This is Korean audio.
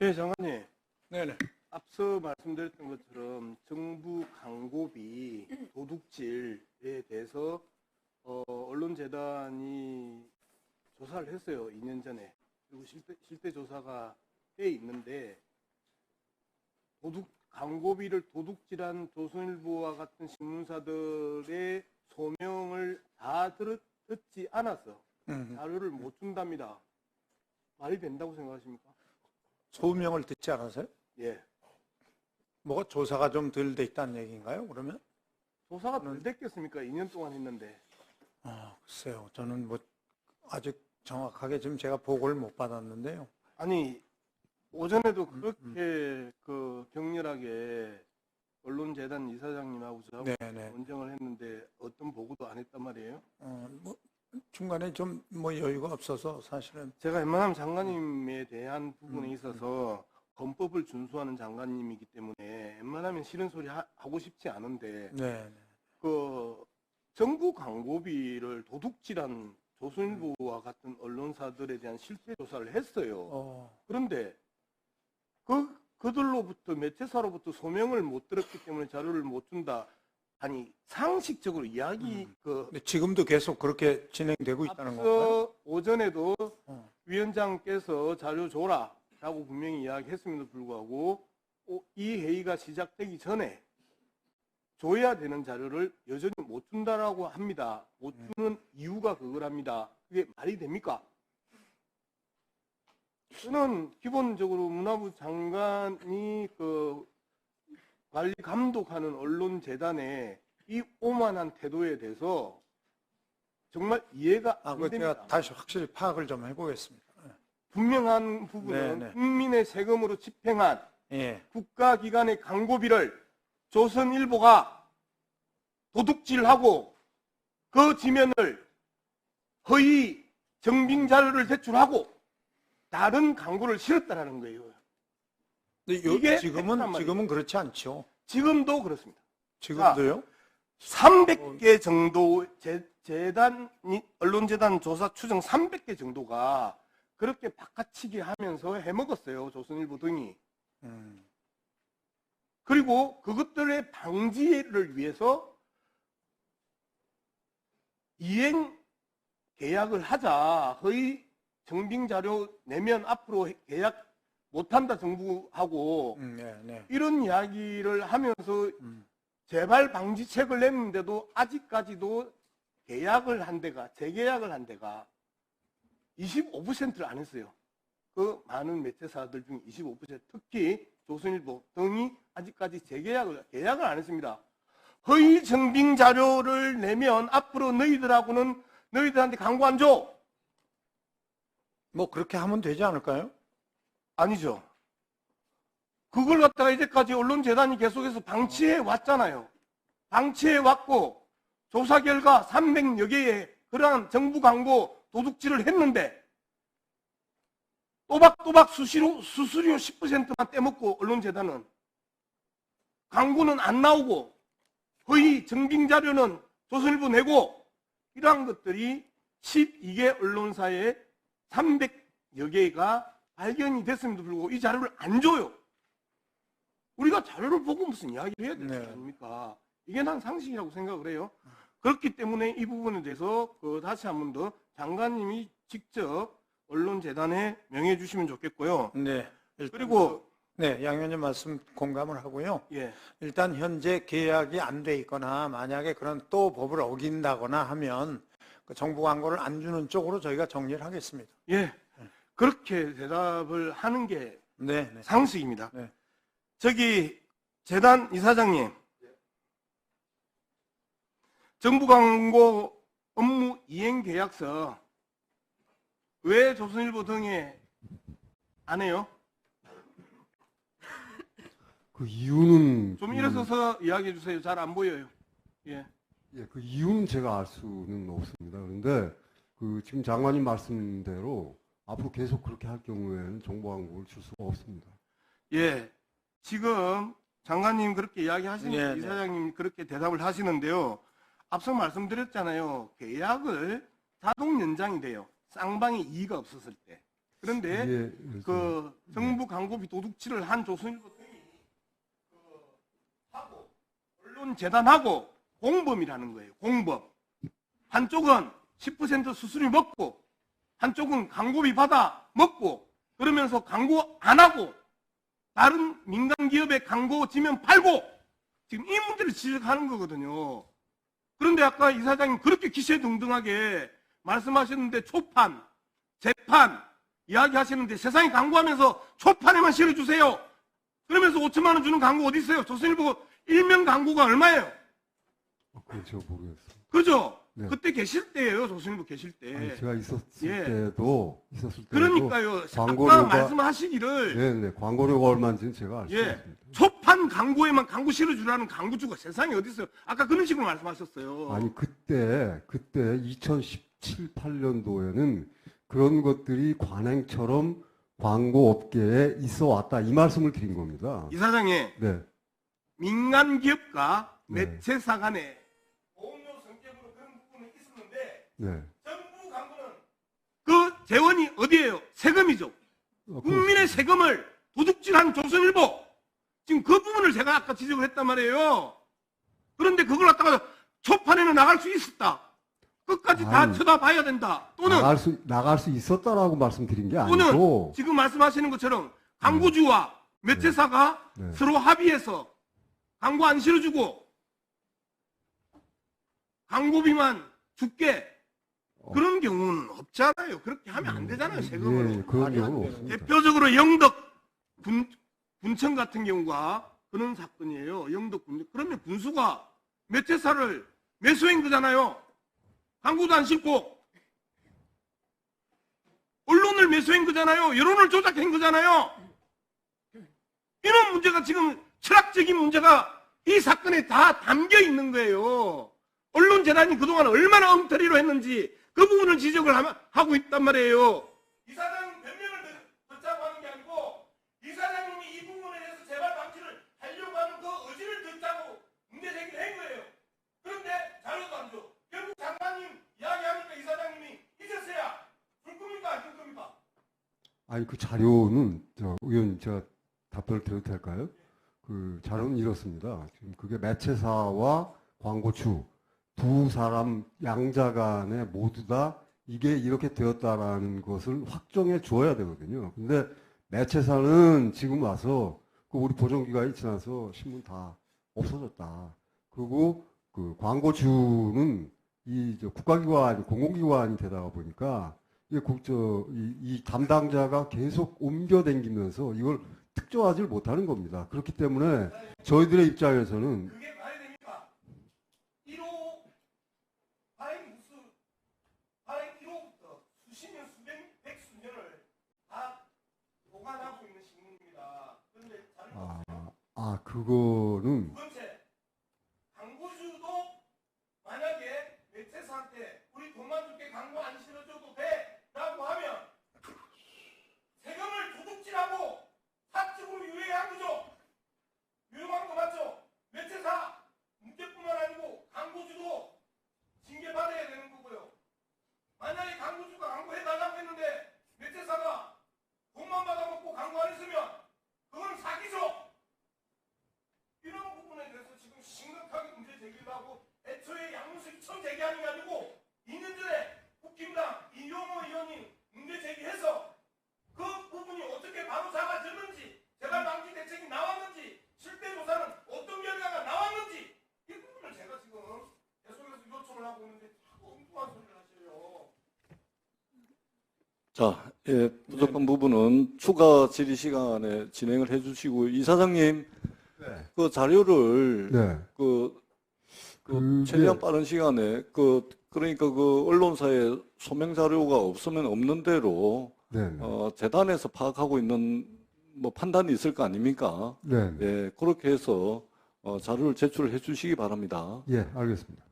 예, 장관님. 네네. 앞서 말씀드렸던 것처럼 정부 광고비 도둑질에 대해서 언론재단이 조사를 했어요. 2년 전에. 그리고 실태 조사가 돼 있는데 광고비를 도둑질한 조선일보와 같은 신문사들의 소명을 다 듣지 않아서 자료를 못 준답니다. 말이 된다고 생각하십니까? 소명을 듣지 않아서요? 예. 뭐가 조사가 좀 덜 돼 있다는 얘기인가요, 그러면? 조사가 덜 됐겠습니까? 2년 동안 했는데. 글쎄요. 저는 뭐 아직 정확하게 지금 제가 보고를 못 받았는데요. 아니, 오전에도 그렇게 격렬하게 언론재단 이사장님하고 저하고 네네. 논쟁을 했는데 어떤 보고도 안 했단 말이에요. 뭐 중간에 좀 뭐 여유가 없어서 사실은 제가 웬만하면 장관님에 대한 부분에 있어서 헌법을 준수하는 장관님이기 때문에 웬만하면 싫은 소리 하고 싶지 않은데 네. 정부 광고비를 도둑질한 조선일보와 같은 언론사들에 대한 실태 조사를 했어요. 그런데 그들로부터 매체사로부터 소명을 못 들었기 때문에 자료를 못 준다. 아니 상식적으로 이야기 근데 지금도 계속 그렇게 진행되고 있다는 건가요? 앞서 오전에도 위원장께서 자료 줘라라고 분명히 이야기했음에도 불구하고 이 회의가 시작되기 전에 줘야 되는 자료를 여전히 못 준다라고 합니다. 못 주는 이유가 그거랍니다. 그게 말이 됩니까? 저는 기본적으로 문화부 장관이 관리 감독하는 언론재단의 이 오만한 태도에 대해서 정말 이해가 안 됩니다. 제가 다시 확실히 파악을 좀 해보겠습니다. 분명한 부분은 네네. 국민의 세금으로 집행한 예. 국가기관의 광고비를 조선일보가 도둑질하고 그 지면을 허위 정빙 자료를 제출하고 다른 광고를 실었다라는 거예요. 근데 지금은 그렇지 않죠. 지금도 그렇습니다. 지금도요? 300개 정도 언론재단 조사 추정 300개 정도가 그렇게 바깥치기 하면서 해먹었어요. 조선일보 등이. 그리고 그것들의 방지를 위해서 이행 계약을 하자. 허위 정빙 자료 내면 앞으로 계약 못한다 정부하고 네. 이런 이야기를 하면서 재발 방지책을 냈는데도 아직까지도 재계약을 한 데가 25%를 안 했어요. 그 많은 매체사들 중 25%, 특히 조선일보 등이 아직까지 계약을 안 했습니다. 허위 정빙 자료를 내면 앞으로 너희들한테 광고 안 줘. 뭐 그렇게 하면 되지 않을까요? 아니죠. 그걸 갖다가 이제까지 언론재단이 계속해서 방치해 왔잖아요. 방치해 왔고 조사 결과 300여 개의 그러한 정부 광고 도둑질을 했는데 또박또박 수수료 10%만 떼먹고 언론재단은 광고는 안 나오고 허위 정빙 자료는 조선일보 내고 이러한 것들이 12개 언론사에 300여 개가 발견이 됐음에도 불구하고 이 자료를 안 줘요. 우리가 자료를 보고 무슨 이야기를 해야 되는 거 아닙니까? 이게 난 상식이라고 생각을 해요. 그렇기 때문에 이 부분에 대해서 다시 한 번 더 장관님이 직접 언론재단에 명해 주시면 좋겠고요. 네. 그리고 양 의원님 말씀 공감을 하고요. 예. 일단 현재 계약이 안 돼 있거나 만약에 그런 또 법을 어긴다거나 하면 그 정부 광고를 안 주는 쪽으로 저희가 정리를 하겠습니다. 예. 그렇게 대답을 하는 게 상식입니다. 네. 저기 재단 이사장님, 정부 광고 업무 이행 계약서 왜 조선일보 등에 안 해요? 그 이유는 좀 일어서서 이야기해 주세요. 잘 안 보여요. 예. 그 이유는 제가 알 수는 없습니다. 그런데 지금 장관님 말씀대로 앞으로 계속 그렇게 할 경우에는 정보 광고를 줄 수가 없습니다. 예. 지금 장관님 그렇게 이야기하시는 이사장님 그렇게 대답을 하시는데요. 앞서 말씀드렸잖아요. 계약을 자동 연장이 돼요. 쌍방의 이의가 없었을 때. 그런데 이게 그 정부 광고비 도둑질을 한 조선일보 등이 하고 언론재단하고 공범이라는 거예요. 공범. 한쪽은 10% 수수료 먹고 한쪽은 광고비 받아 먹고 그러면서 광고 안 하고 다른 민간 기업의 광고 지면 팔고 지금 이 문제를 지적하는 거거든요. 그런데 아까 이사장님 그렇게 기세등등하게 말씀하셨는데 초판, 재판 이야기하시는데 세상에 광고하면서 초판에만 실어주세요. 그러면서 5천만 원 주는 광고 어디 있어요? 조선일보 일면 광고가 얼마예요? 그건 제가 모르겠어요. 그죠? 네. 그때 계실 때예요. 조선일보 계실 때. 아니, 제가 있었을 예. 때도 그러니까요. 아까 광고료가 말씀하시기를 네네 광고료가 얼마인지는 제가 알 수 예. 없습니다. 초판 광고에만 광고 실어주라는 광고주가 세상에 어디 있어요? 아까 그런 식으로 말씀하셨어요. 아니 그때 2017, 8년도에는 그런 것들이 관행처럼 광고 업계에 있어 왔다 이 말씀을 드린 겁니다. 이사장님 네. 민간 기업과 네. 매체사 간에 보험료 성격으로 그런 부분은 있었는데 네. 정부 광고는 그 재원이 어디예요? 세금이죠. 국민의 세금을 도둑질한 조선일보 지금 그 부분을 제가 아까 지적을 했단 말이에요. 그런데 그걸 갖다가 초판에는 나갈 수 있었다. 끝까지 다 아니, 쳐다봐야 된다. 또는 나갈 수 있었다라고 말씀드린 게 또는 아니고 지금 말씀하시는 것처럼 광고주와 매체사가 네. 서로 합의해서 광고 안 실어주고 광고비만 줄게 그런 경우는 없잖아요. 그렇게 하면 안 되잖아요. 세금으로. 예, 그런 말이 안 경우는 되는 없습니다. 대표적으로 영덕 군청 같은 경우가 그런 사건이에요. 영덕 군청. 그러면 군수가 매체사를 매수한 거잖아요. 광고도 안 싣고 언론을 매수한 거잖아요. 여론을 조작한 거잖아요. 이런 문제가 지금 철학적인 문제가 이 사건에 다 담겨 있는 거예요. 언론 재단이 그동안 얼마나 엉터리로 했는지 그 부분을 지적을 하고 있단 말이에요. 이사장님 변명을 듣자고 하는 게 아니고 이사장님이 이 부분에 대해서 재발 방지를 하려고 하는 그 의지를 듣자고 문제 제기를 한 거예요. 그런데 자료도 안 줘. 결국 장관님 이야기하니까 이사장님이 있었어야 줄 겁니까 안 줄 겁니까? 아니 그 자료는 의원님 제가 답변을 드려도 될까요? 그 자료는 이렇습니다. 지금 그게 매체사와 광고주 두 사람 양자 간에 모두 다 이게 이렇게 되었다라는 것을 확정해 주어야 되거든요. 근데 매체사는 지금 와서 그 우리 보정기간이 지나서 신문 다 없어졌다. 그리고 그 광고주는 이 국가기관이 공공기관이 되다가 보니까 이 담당자가 계속 옮겨다니면서 이걸 특정하지 못하는 겁니다. 그렇기 때문에 저희들의 입장에서는 그게 말이 됩니까? 1호 발행 무수 발행 1호부터 수십 년, 백수년을 다 보관하고 있는 신문입니다. 그런데 그거는 두 번째, 광고주도 만약에 매체사한테 우리 돈만 줄게 광고 안 실어줘도 돼 라고 하면 세금을 도둑질하고 사적으로 유예한 거죠. 유용한 거 맞죠? 매체사 문제뿐만 아니고 광고주도 징계받아야 되는 거고요. 만약에 광고주가 광고해달라고 했는데 매체사가 돈만 받아먹고 광고 안 했으면 그건 사기죠. 이런 부분에 대해서 지금 심각하게 문제 제기를 하고 애초에 양문석이 처음 제기하는 게 아니고 2년 전에 국힘당 이용호 의원이 문제 제기해서 그 부분이 어떻게 바로 잡아졌는지 재발 방지 대책이 나왔는지 실태 조사는 어떤 결과가 나왔는지 이 부분을 제가 지금 계속해서 요청을 하고 있는데 자꾸 엉뚱한 소리를 하셔요. 자, 예, 부족한 부분은 추가 질의 시간에 진행을 해주시고 이사장님 네. 그 자료를 네. 최대한 빠른 시간에 그러니까 그 언론사에 소명 자료가 없으면 없는 대로 네. 재단에서 파악하고 있는 뭐 판단이 있을 거 아닙니까? 네. 예, 그렇게 해서 자료를 제출해 주시기 바랍니다. 예, 알겠습니다.